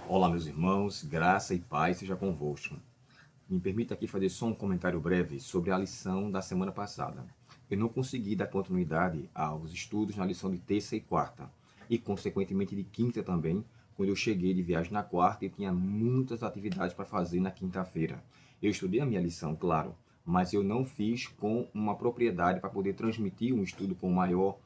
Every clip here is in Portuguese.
Olá, meus irmãos, graça e paz seja convosco. Me permita aqui fazer só um comentário breve sobre a lição da semana passada. Eu não consegui dar continuidade aos estudos na lição de terça e quarta, e consequentemente de quinta também, quando eu cheguei de viagem na quarta e tinha muitas atividades para fazer na quinta-feira. Eu estudei a minha lição, claro, mas eu não fiz com uma propriedade para poder transmitir um estudo com maior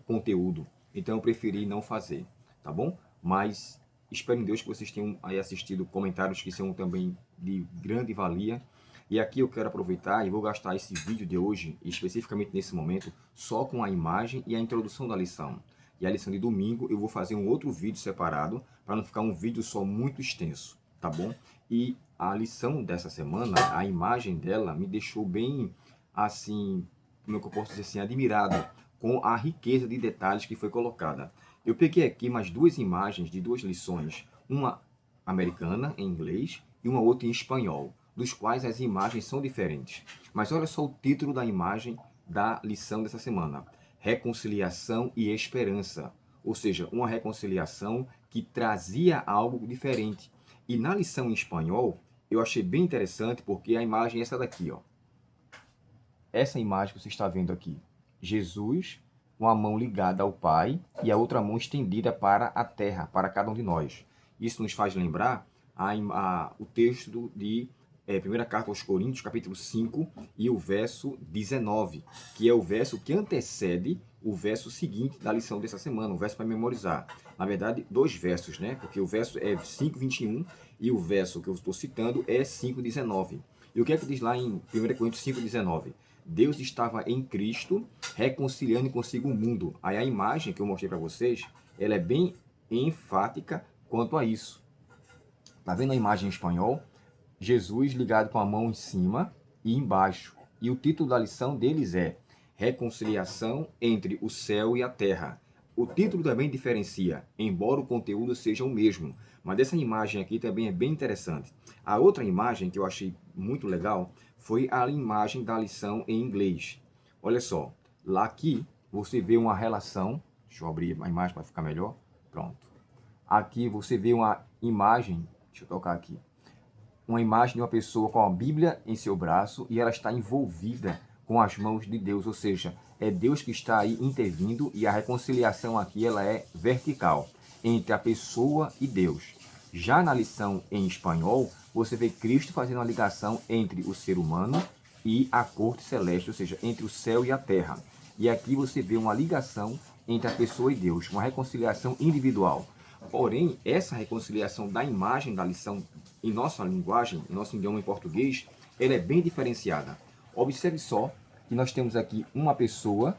conteúdo. Então eu preferi não fazer, tá bom? Mas espero em Deus que vocês tenham aí assistido comentários que são também de grande valia. E aqui eu quero aproveitar e vou gastar esse vídeo de hoje, especificamente nesse momento, só com a imagem e a introdução da lição. E a lição de domingo eu vou fazer um outro vídeo separado, para não ficar um vídeo só muito extenso, tá bom? E a lição dessa semana, a imagem dela me deixou bem, assim, como é que eu posso dizer assim, admirado com a riqueza de detalhes que foi colocada. Eu peguei aqui mais duas imagens de duas lições, uma americana em inglês e uma outra em espanhol, dos quais as imagens são diferentes. Mas olha só o título da imagem da lição dessa semana: Reconciliação e Esperança. Ou seja, uma reconciliação que trazia algo diferente. E na lição em espanhol, eu achei bem interessante porque a imagem é essa daqui, ó. Essa imagem que você está vendo aqui. Jesus com a mão ligada ao Pai e a outra mão estendida para a terra, para cada um de nós. Isso nos faz lembrar o texto de 1 Carta aos Coríntios, capítulo 5, e o verso 19, que é o verso que antecede o verso seguinte da lição dessa semana, o verso para memorizar. Na verdade, dois versos, né? Porque o verso é 5:21 e o verso que eu estou citando é 5:19. E o que é que diz lá em 1 Coríntios 5:19? Deus estava em Cristo reconciliando consigo o mundo. Aí a imagem que eu mostrei para vocês, ela é bem enfática quanto a isso. Tá vendo a imagem em espanhol? Jesus ligado com a mão em cima e embaixo. E o título da lição deles é Reconciliação entre o céu e a terra. O título também diferencia, embora o conteúdo seja o mesmo. Mas essa imagem aqui também é bem interessante. A outra imagem que eu achei muito legal foi a imagem da lição em inglês. Olha só, lá aqui você vê uma relação. Deixa eu abrir a imagem para ficar melhor. Pronto. Aqui você vê uma imagem, deixa eu tocar aqui, uma imagem de uma pessoa com a Bíblia em seu braço e ela está envolvida com as mãos de Deus, ou seja, é Deus que está aí intervindo e a reconciliação aqui ela é vertical entre a pessoa e Deus. Já na lição em espanhol, você vê Cristo fazendo uma ligação entre o ser humano e a corte celeste, ou seja, entre o céu e a terra. E aqui você vê uma ligação entre a pessoa e Deus, uma reconciliação individual. Porém, essa reconciliação da imagem da lição em nossa linguagem, em nosso idioma em português, ela é bem diferenciada. Observe só que nós temos aqui uma pessoa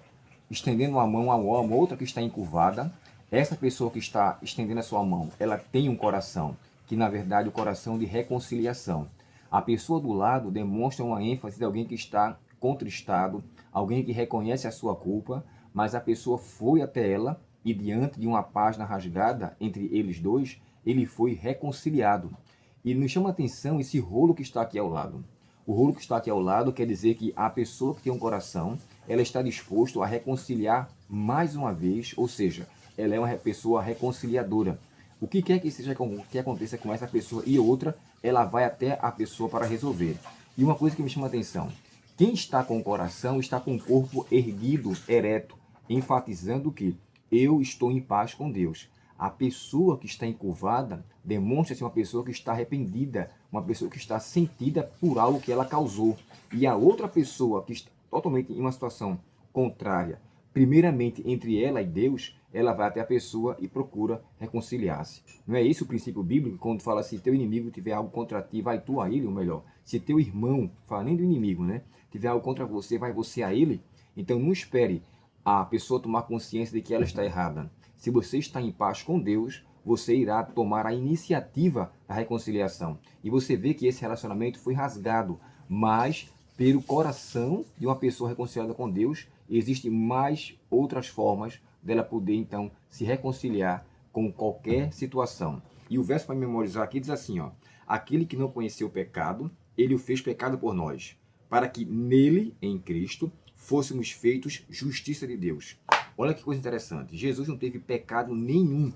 estendendo uma mão a uma outra que está encurvada. Essa pessoa que está estendendo a sua mão, ela tem um coração, que na verdade é o coração de reconciliação. A pessoa do lado demonstra uma ênfase de alguém que está contristado, alguém que reconhece a sua culpa, mas a pessoa foi até ela e diante de uma página rasgada entre eles dois, ele foi reconciliado. E nos chama a atenção esse rolo que está aqui ao lado. O rolo que está aqui ao lado quer dizer que a pessoa que tem um coração, ela está disposta a reconciliar mais uma vez, ou seja, ela é uma pessoa reconciliadora. O que quer que seja que aconteça com essa pessoa e outra, ela vai até a pessoa para resolver. E uma coisa que me chama a atenção, quem está com o coração está com o corpo erguido, ereto, enfatizando que eu estou em paz com Deus. A pessoa que está encurvada demonstra ser uma pessoa que está arrependida, uma pessoa que está sentida por algo que ela causou. E a outra pessoa que está totalmente em uma situação contrária, primeiramente entre ela e Deus, ela vai até a pessoa e procura reconciliar-se. Não é esse o princípio bíblico, quando fala se teu inimigo tiver algo contra ti, vai tu a ele, ou melhor, se teu irmão, fala nem do inimigo, né, tiver algo contra você, vai você a ele? Então não espere a pessoa tomar consciência de que ela está errada. Se você está em paz com Deus, você irá tomar a iniciativa da reconciliação. E você vê que esse relacionamento foi rasgado, mas pelo coração de uma pessoa reconciliada com Deus, existem mais outras formas dela poder, então, se reconciliar com qualquer situação. E o verso para memorizar aqui diz assim, ó: aquele que não conheceu o pecado, ele o fez pecado por nós, para que nele, em Cristo, fôssemos feitos justiça de Deus. Olha que coisa interessante. Jesus não teve pecado nenhum,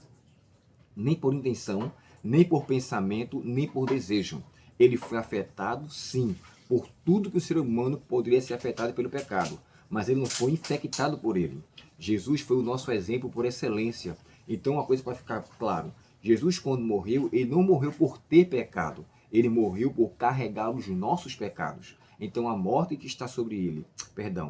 nem por intenção, nem por pensamento, nem por desejo. Ele foi afetado, sim, por tudo que o ser humano poderia ser afetado pelo pecado, mas ele não foi infectado por ele. Jesus foi o nosso exemplo por excelência. Então, uma coisa para ficar claro, Jesus, quando morreu, ele não morreu por ter pecado, ele morreu por carregar os nossos pecados. Então, a morte que está sobre ele,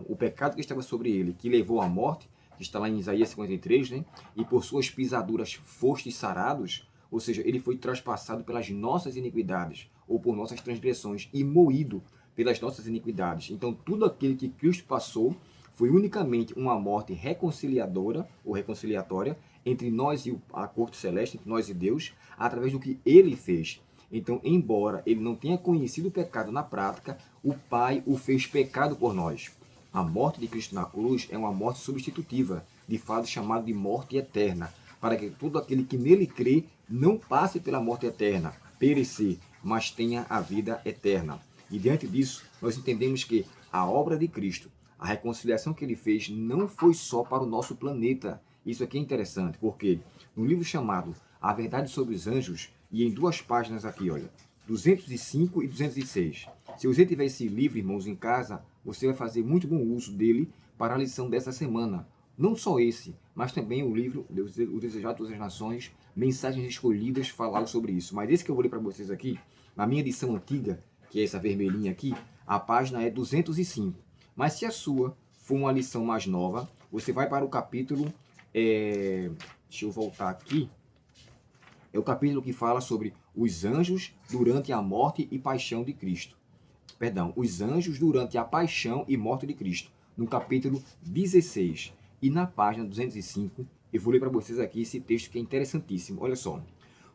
o pecado que estava sobre ele, que levou à morte, que está lá em Isaías 53, né? E por suas pisaduras fostes sarados, ou seja, ele foi traspassado pelas nossas iniquidades, ou por nossas transgressões, e moído pelas nossas iniquidades. Então, tudo aquilo que Cristo passou foi unicamente uma morte reconciliadora, ou reconciliatória, entre nós e a corte celeste, entre nós e Deus, através do que ele fez. Então, embora ele não tenha conhecido o pecado na prática, o Pai o fez pecado por nós. A morte de Cristo na cruz é uma morte substitutiva, de fato chamada de morte eterna, para que todo aquele que nele crê não passe pela morte eterna, perecer, mas tenha a vida eterna. E diante disso, nós entendemos que a obra de Cristo, a reconciliação que ele fez, não foi só para o nosso planeta. Isso aqui é interessante, porque no livro chamado A Verdade sobre os Anjos, e em 2 páginas aqui, olha, 205 e 206. Se você tiver esse livro, irmãos, em casa, você vai fazer muito bom uso dele para a lição dessa semana. Não só esse, mas também o livro O Desejado de Todas as Nações, Mensagens Escolhidas, falaram sobre isso. Mas esse que eu vou ler para vocês aqui, na minha edição antiga, que é essa vermelhinha aqui, a página é 205. Mas se a sua for uma lição mais nova, você vai para o capítulo... deixa eu voltar aqui. É o capítulo que fala sobre os anjos durante a morte e paixão de Cristo. Perdão, os anjos durante a paixão e morte de Cristo, no capítulo 16. E na página 205, eu vou ler para vocês aqui esse texto que é interessantíssimo. Olha só.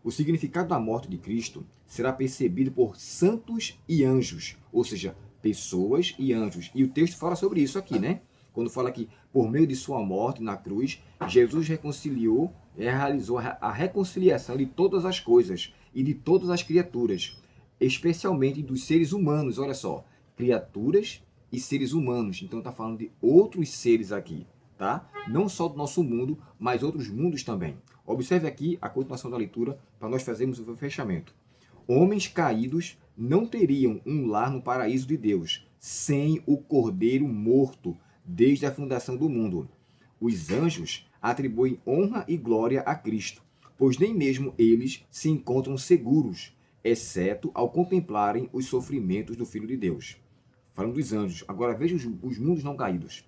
O significado da morte de Cristo será percebido por santos e anjos, ou seja, pessoas e anjos. E o texto fala sobre isso aqui, né? Quando fala que por meio de sua morte na cruz, Jesus reconciliou, realizou a reconciliação de todas as coisas e de todas as criaturas, especialmente dos seres humanos. Olha só, criaturas e seres humanos. Então está falando de outros seres aqui, tá? Não só do nosso mundo, mas outros mundos também. Observe aqui a continuação da leitura para nós fazermos o fechamento. Homens caídos não teriam um lar no paraíso de Deus, sem o Cordeiro morto, desde a fundação do mundo. Os anjos atribuem honra e glória a Cristo, pois nem mesmo eles se encontram seguros, exceto ao contemplarem os sofrimentos do Filho de Deus. Falando dos anjos, agora veja os mundos não caídos.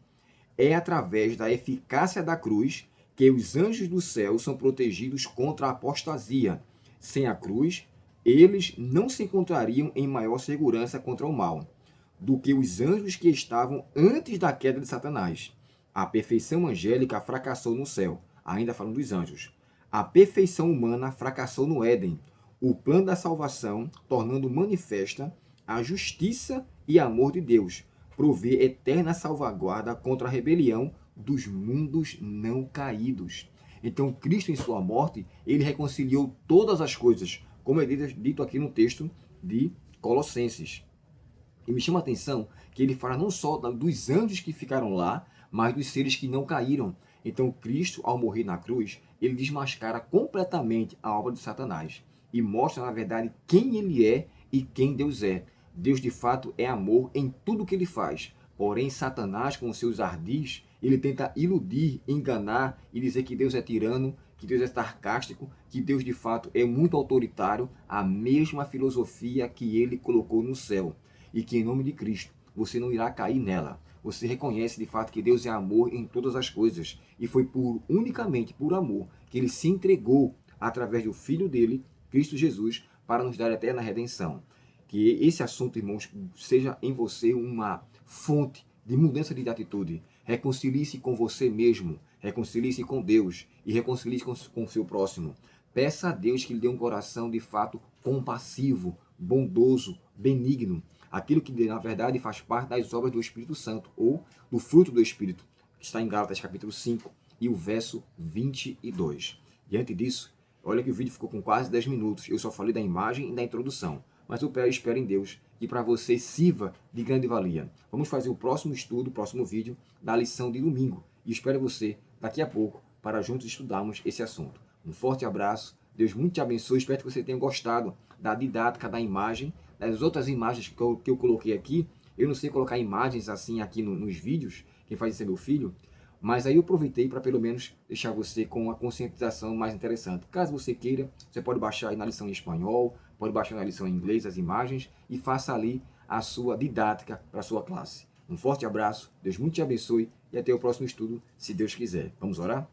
É através da eficácia da cruz que os anjos do céu são protegidos contra a apostasia. Sem a cruz, eles não se encontrariam em maior segurança contra o mal do que os anjos que estavam antes da queda de Satanás. A perfeição angélica fracassou no céu, ainda falando dos anjos. A perfeição humana fracassou no Éden, o plano da salvação tornando manifesta a justiça e amor de Deus, provê eterna salvaguarda contra a rebelião dos mundos não caídos. Então, Cristo, em sua morte, ele reconciliou todas as coisas, como é dito aqui no texto de Colossenses. E me chama a atenção que ele fala não só dos anjos que ficaram lá, mas dos seres que não caíram. Então, Cristo, ao morrer na cruz, ele desmascara completamente a obra de Satanás e mostra, na verdade, quem ele é e quem Deus é. Deus, de fato, é amor em tudo que ele faz. Porém, Satanás, com seus ardis, ele tenta iludir, enganar e dizer que Deus é tirano, que Deus é sarcástico, que Deus, de fato, é muito autoritário, a mesma filosofia que ele colocou no céu. E que, em nome de Cristo, você não irá cair nela. Você reconhece, de fato, que Deus é amor em todas as coisas. E foi unicamente por amor que ele se entregou através do Filho dele, Cristo Jesus, para nos dar a eterna redenção. Que esse assunto, irmãos, seja em você uma fonte de mudança de atitude. Reconcilie-se com você mesmo, reconcilie-se com Deus e reconcilie-se com o seu próximo. Peça a Deus que lhe dê um coração, de fato, compassivo, bondoso, benigno. Aquilo que, na verdade, faz parte das obras do Espírito Santo, ou do fruto do Espírito, que está em Gálatas capítulo 5 e o verso 22. Diante disso, olha que o vídeo ficou com quase 10 minutos. Eu só falei da imagem e da introdução. Mas eu espero em Deus que para você sirva de grande valia. Vamos fazer o próximo estudo, o próximo vídeo da lição de domingo. E espero você daqui a pouco para juntos estudarmos esse assunto. Um forte abraço, Deus muito te abençoe. Espero que você tenha gostado da didática da imagem, das outras imagens que eu coloquei aqui. Eu não sei colocar imagens assim aqui nos vídeos, quem faz isso é meu filho, mas aí eu aproveitei para pelo menos deixar você com uma conscientização mais interessante. Caso você queira, você pode baixar aí na lição em espanhol, pode baixar na lição em inglês as imagens e faça ali a sua didática para a sua classe. Um forte abraço, Deus muito te abençoe e até o próximo estudo, se Deus quiser. Vamos orar?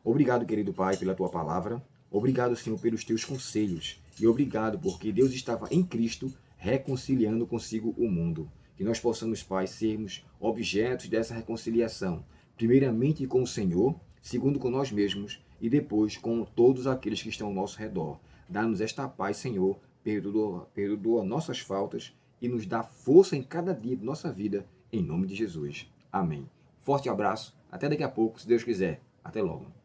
Obrigado, querido Pai, pela tua palavra. Obrigado, Senhor, pelos teus conselhos. E obrigado porque Deus estava em Cristo reconciliando consigo o mundo. Que nós possamos, Pai, sermos objetos dessa reconciliação. Primeiramente com o Senhor, segundo com nós mesmos e depois com todos aqueles que estão ao nosso redor. Dá-nos esta paz, Senhor, perdoa nossas faltas e nos dá força em cada dia de nossa vida, em nome de Jesus. Amém. Forte abraço, até daqui a pouco, se Deus quiser. Até logo.